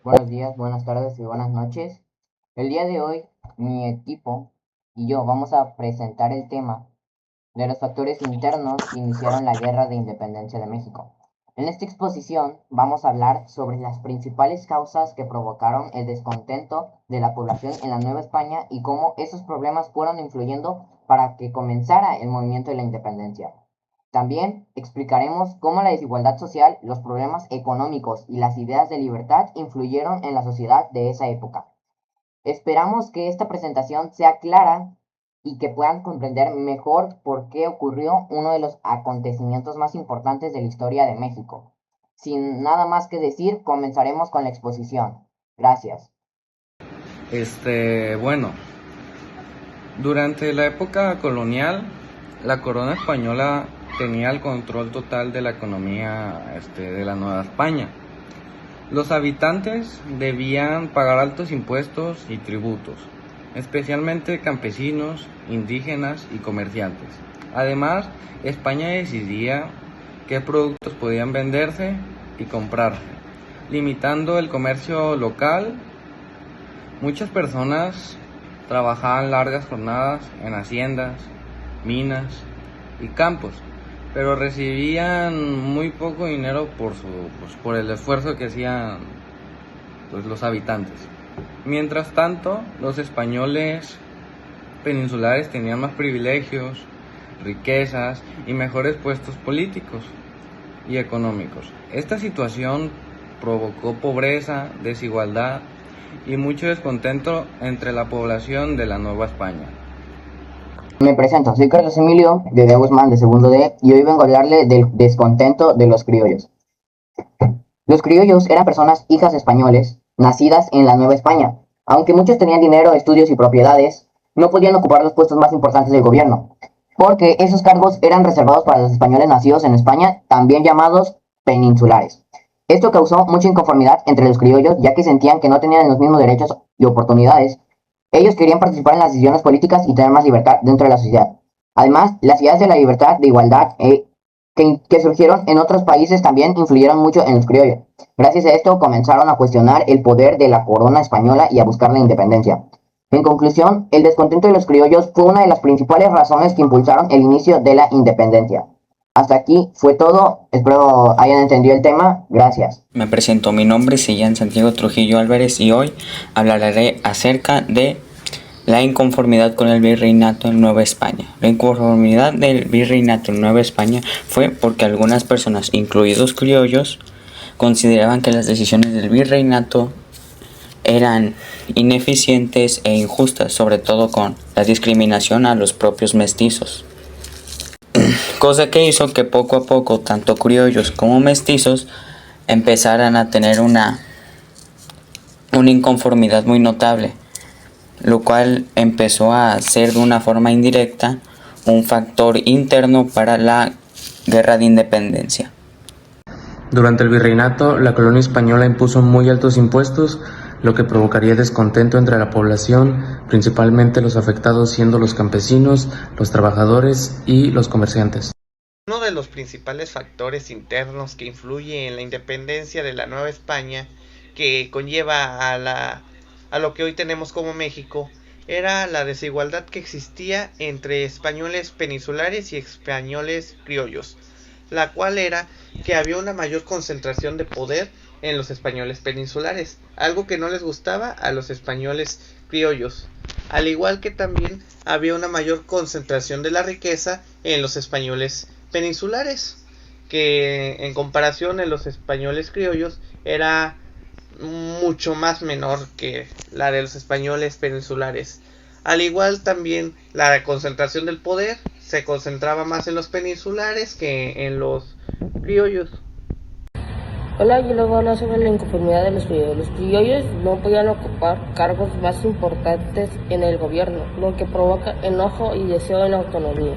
Buenos días, buenas tardes y buenas noches. El día de hoy, mi equipo y yo vamos a presentar el tema de los factores internos que iniciaron la Guerra de Independencia de México. En esta exposición vamos a hablar sobre las principales causas que provocaron el descontento de la población en la Nueva España y cómo esos problemas fueron influyendo para que comenzara el movimiento de la independencia. También explicaremos cómo la desigualdad social, los problemas económicos y las ideas de libertad influyeron en la sociedad de esa época. Esperamos que esta presentación sea clara y que puedan comprender mejor por qué ocurrió uno de los acontecimientos más importantes de la historia de México. Sin nada más que decir, comenzaremos con la exposición. Gracias. Bueno, durante la época colonial, la corona española tenía el control total de la economía de la Nueva España. Los habitantes debían pagar altos impuestos y tributos, especialmente campesinos, indígenas y comerciantes. Además, España decidía qué productos podían venderse y comprarse, limitando el comercio local. Muchas personas trabajaban largas jornadas en haciendas, minas y campos, pero recibían muy poco dinero por el esfuerzo que hacían los habitantes. Mientras tanto, los españoles peninsulares tenían más privilegios, riquezas y mejores puestos políticos y económicos. Esta situación provocó pobreza, desigualdad y mucho descontento entre la población de la Nueva España. Me presento, soy Carlos Emilio de Guzmán de segundo D y hoy vengo a hablarle del descontento de los criollos. Los criollos eran personas hijas de españoles, nacidas en la Nueva España. Aunque muchos tenían dinero, estudios y propiedades, no podían ocupar los puestos más importantes del gobierno, porque esos cargos eran reservados para los españoles nacidos en España, también llamados peninsulares. Esto causó mucha inconformidad entre los criollos, ya que sentían que no tenían los mismos derechos y oportunidades. Ellos querían participar en las decisiones políticas y tener más libertad dentro de la sociedad. Además, las ideas de la libertad, de igualdad, que surgieron en otros países también influyeron mucho en los criollos. Gracias a esto comenzaron a cuestionar el poder de la corona española y a buscar la independencia. En conclusión, el descontento de los criollos fue una de las principales razones que impulsaron el inicio de la independencia. Hasta aquí fue todo, espero hayan entendido el tema, gracias. Me presento, mi nombre es Ian Santiago Trujillo Álvarez y hoy hablaré acerca de la inconformidad con el virreinato en Nueva España. La inconformidad del virreinato en Nueva España fue porque algunas personas, incluidos criollos, consideraban que las decisiones del virreinato eran ineficientes e injustas, sobre todo con la discriminación a los propios mestizos. Cosa que hizo que poco a poco tanto criollos como mestizos empezaran a tener una inconformidad muy notable, lo cual empezó a ser de una forma indirecta un factor interno para la guerra de independencia. Durante el virreinato, la colonia española impuso muy altos impuestos, lo que provocaría descontento entre la población, principalmente los afectados siendo los campesinos, los trabajadores y los comerciantes. Uno de los principales factores internos que influye en la independencia de la Nueva España, que conlleva a lo que hoy tenemos como México, era la desigualdad que existía entre españoles peninsulares y españoles criollos, la cual era que había una mayor concentración de poder en los españoles peninsulares, algo que no les gustaba a los españoles criollos, al igual que también había una mayor concentración de la riqueza en los españoles peninsulares, que en comparación en los españoles criollos era mucho más menor que la de los españoles peninsulares. Al igual también la concentración del poder se concentraba más en los peninsulares que en los criollos. Hola, yo les voy a hablar sobre la inconformidad de los criollos. Los criollos no podían ocupar cargos más importantes en el gobierno, lo que provoca enojo y deseo de la autonomía.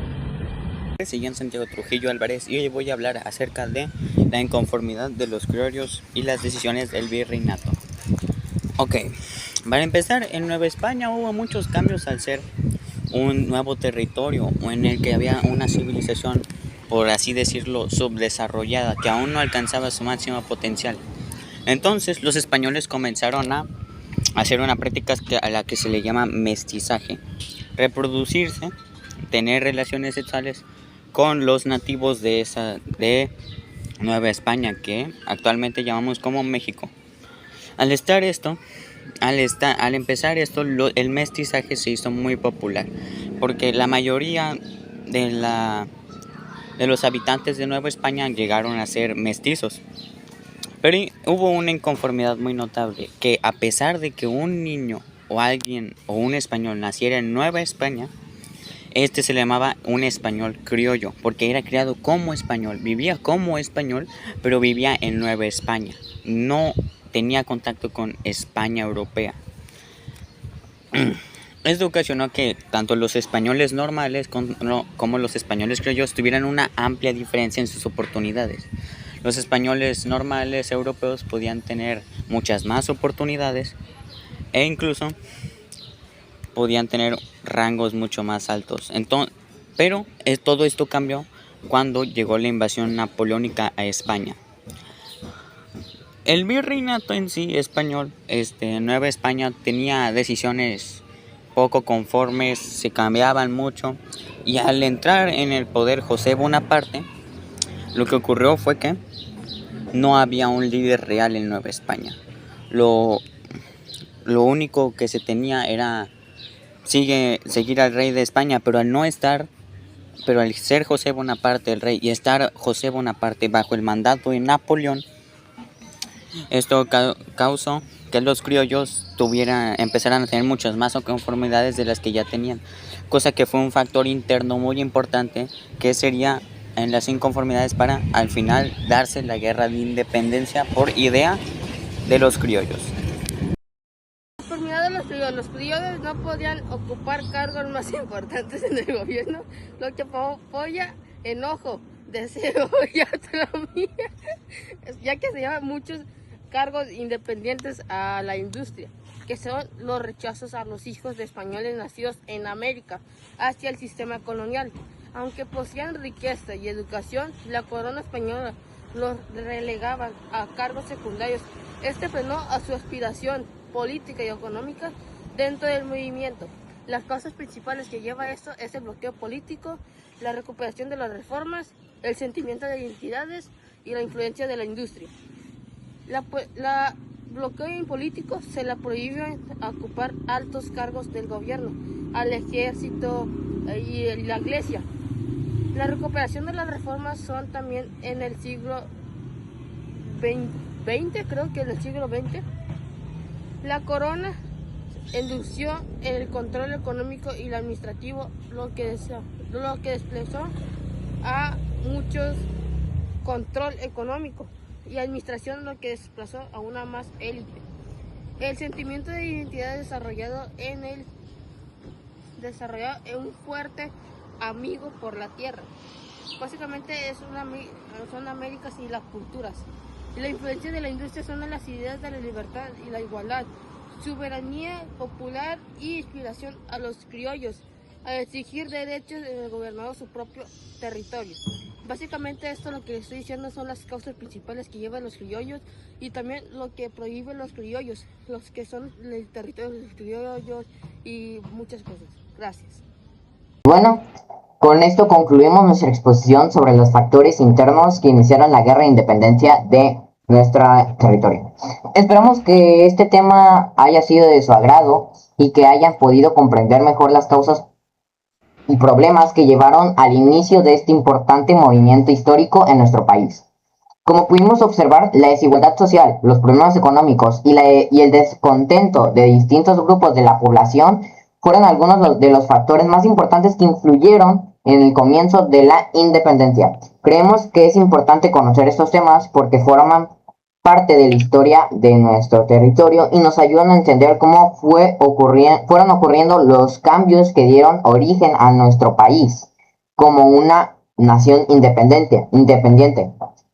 Soy Santiago Trujillo Álvarez y hoy voy a hablar acerca de la inconformidad de los criollos y las decisiones del virreinato. Ok, para empezar, en Nueva España hubo muchos cambios al ser un nuevo territorio en el que había una civilización, por así decirlo, subdesarrollada, que aún no alcanzaba su máximo potencial. Entonces los españoles comenzaron a hacer una práctica a la que se le llama mestizaje, reproducirse, tener relaciones sexuales con los nativos de Nueva España, que actualmente llamamos como México. Al empezar esto, el mestizaje se hizo muy popular, porque la mayoría de los habitantes de Nueva España llegaron a ser mestizos. Pero hubo una inconformidad muy notable, que a pesar de que un niño o alguien o un español naciera en Nueva España, este se le llamaba un español criollo, porque era criado como español, vivía como español, pero vivía en Nueva España, no tenía contacto con España europea. Esto ocasionó que tanto los españoles normales como los españoles criollos tuvieran una amplia diferencia en sus oportunidades. Los españoles normales europeos podían tener muchas más oportunidades e incluso podían tener rangos mucho más altos. Pero todo esto cambió cuando llegó la invasión napoleónica a España. El virreinato en sí español, Nueva España, tenía decisiones poco conformes, se cambiaban mucho, y al entrar en el poder José Bonaparte, lo que ocurrió fue que no había un líder real en Nueva España. Lo único que se tenía era seguir al rey de España, pero al ser José Bonaparte el rey y estar José Bonaparte bajo el mandato de Napoleón, esto causó que los criollos empezaran a tener muchas más conformidades de las que ya tenían, cosa que fue un factor interno muy importante, que sería en las inconformidades para al final darse la guerra de independencia por idea de los criollos. La conformidad de los criollos no podían ocupar cargos más importantes en el gobierno, lo que apoya enojo, deseo y autonomía, ya que se llaman muchos cargos independientes a la industria, que son los rechazos a los hijos de españoles nacidos en América hacia el sistema colonial. Aunque poseían riqueza y educación, la corona española los relegaba a cargos secundarios. Este frenó a su aspiración política y económica dentro del movimiento. Las causas principales que lleva esto es el bloqueo político, la recuperación de las reformas, el sentimiento de identidades y la influencia de la industria. La bloqueo político se le prohíbe ocupar altos cargos del gobierno, al ejército y la iglesia. La recuperación de las reformas son también en el siglo XX, creo que en el siglo XX. La corona endurció el control económico y el administrativo, lo que desplazó a muchos control económico y administración, lo que desplazó a una más élite. El sentimiento de identidad desarrollado en un fuerte amigo por la tierra. Básicamente son Américas y las culturas. Y la influencia de la industria son las ideas de la libertad y la igualdad, soberanía popular y inspiración a los criollos a exigir derechos de gobernar su propio territorio. Básicamente esto lo que estoy diciendo son las causas principales que llevan los criollos y también lo que prohíben los criollos, los que son el territorio de los criollos y muchas cosas. Gracias. Bueno, con esto concluimos nuestra exposición sobre los factores internos que iniciaron la guerra de independencia de nuestro territorio. Esperamos que este tema haya sido de su agrado y que hayan podido comprender mejor las causas y problemas que llevaron al inicio de este importante movimiento histórico en nuestro país. Como pudimos observar, la desigualdad social, los problemas económicos y el descontento de distintos grupos de la población fueron algunos de los factores más importantes que influyeron en el comienzo de la independencia. Creemos que es importante conocer estos temas porque forman parte de la historia de nuestro territorio y nos ayudan a entender cómo fueron ocurriendo los cambios que dieron origen a nuestro país como una nación independiente.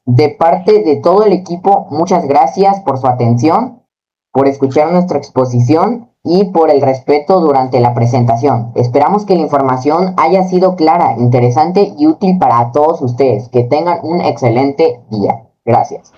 De parte de todo el equipo, muchas gracias por su atención, por escuchar nuestra exposición y por el respeto durante la presentación. Esperamos que la información haya sido clara, interesante y útil para todos ustedes. Que tengan un excelente día. Gracias.